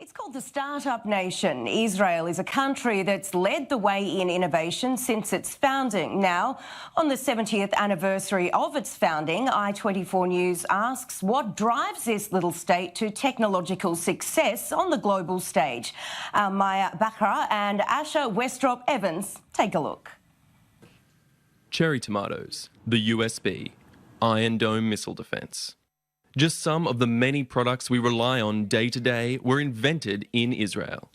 It's called the Startup Nation. Israel is a country that's led the way in innovation since its founding. Now, on the 70th anniversary of its founding, I24 News asks what drives this little state to technological success on the global stage. Our Maia, Bachrach and Westropp-Evans take a look. Cherry tomatoes, the USB, Iron Dome missile defence. Just some of the many products we rely on day to day were invented in Israel.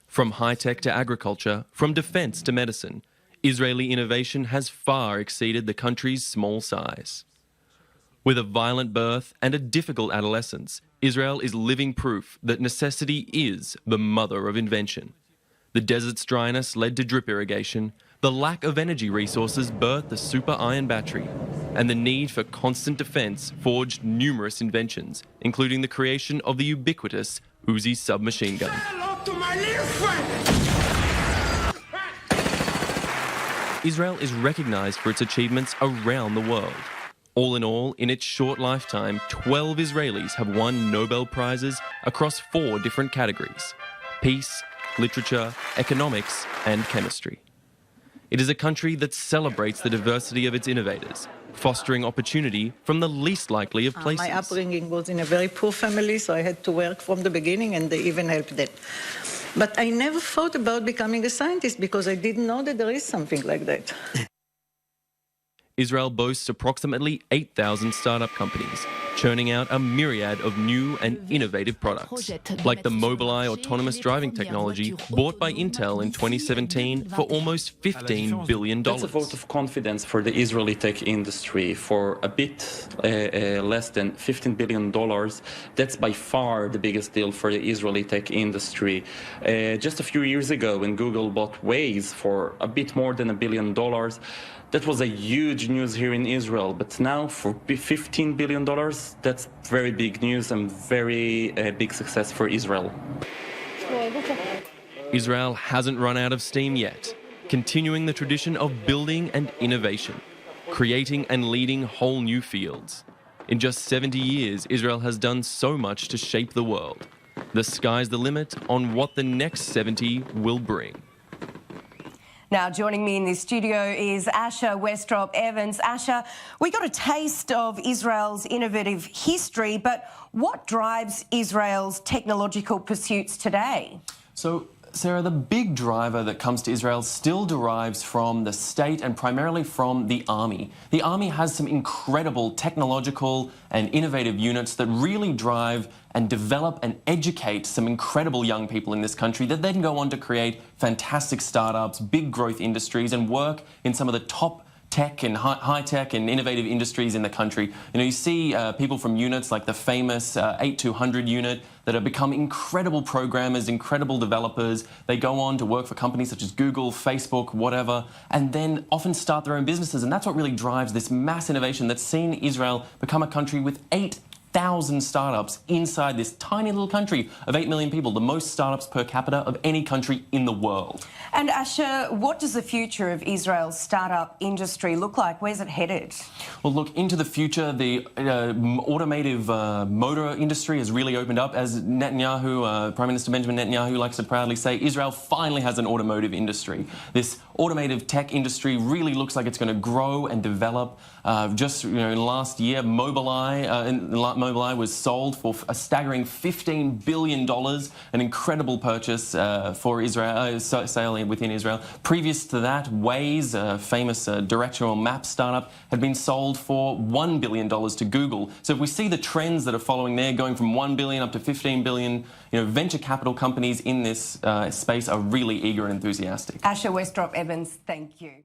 From high-tech to agriculture, from defence to medicine, Israeli innovation has far exceeded the country's small size. With a violent birth and a difficult adolescence, Israel is living proof that necessity is the mother of invention. The desert's dryness led to drip irrigation, the lack of energy resources birthed the super iron battery, and the need for constant defence forged numerous inventions, including the creation of the ubiquitous Uzi submachine gun. Israel is recognised for its achievements around the world. All in all, in its short lifetime, 12 Israelis have won Nobel Prizes across 4 different categories: peace, literature, economics and chemistry. It is a country that celebrates the diversity of its innovators, fostering opportunity from the least likely of places. My upbringing was in a very poor family, so I had to work from the beginning, and they even helped that. But I never thought about becoming a scientist because I didn't know that there is something like that. Israel boasts approximately 8,000 startup companies, churning out a myriad of new and innovative products, like the Mobileye autonomous driving technology bought by Intel in 2017 for almost $15 billion. That's a vote of confidence for the Israeli tech industry. For a bit less than $15 billion, that's by far the biggest deal for the Israeli tech industry. Just a few years ago, when Google bought Waze for a bit more than $1 billion, that was a huge news here in Israel. But now for $15 billion, that's very big news and very big success for Israel. Israel hasn't run out of steam yet, continuing the tradition of building and innovation, creating and leading whole new fields. In just 70 years, Israel has done so much to shape the world. The sky's the limit on what the next 70 will bring. Now, joining me in this studio is Westropp-Evans. We got a taste of Israel's innovative history, but what drives Israel's technological pursuits today? So, Sarah, the big driver that comes to Israel still derives from the state and primarily from the army. The army has some incredible technological and innovative units that really drive and develop and educate some incredible young people in this country that then go on to create fantastic startups, big growth industries, and work in some of the top tech and high-tech and innovative industries in the country. You know, you see people from units like the famous 8200 unit that have become incredible programmers, incredible developers. They go on to work for companies such as Google, Facebook, whatever, and then often start their own businesses. And that's what really drives this mass innovation that's seen Israel become a country with 8,000 startups inside this tiny little country of 8 million people, the most startups per capita of any country in the world. And what does the future of Israel's startup industry look like? Where's it headed? Well, look, into the future, the automotive motor industry has really opened up. As Netanyahu, Prime Minister Benjamin Netanyahu likes to proudly say, Israel finally has an automotive industry. This automotive tech industry really looks like it's going to grow and develop. Just in last year, Mobileye was sold for a staggering $15 billion, an incredible purchase for Israel, sale within Israel. Previous to that, Waze, a famous directional map startup, had been sold for $1 billion to Google. So if we see the trends that are following there, going from $1 billion up to $15 billion, venture capital companies in this space are really eager and enthusiastic. Westropp-Evans, thank you.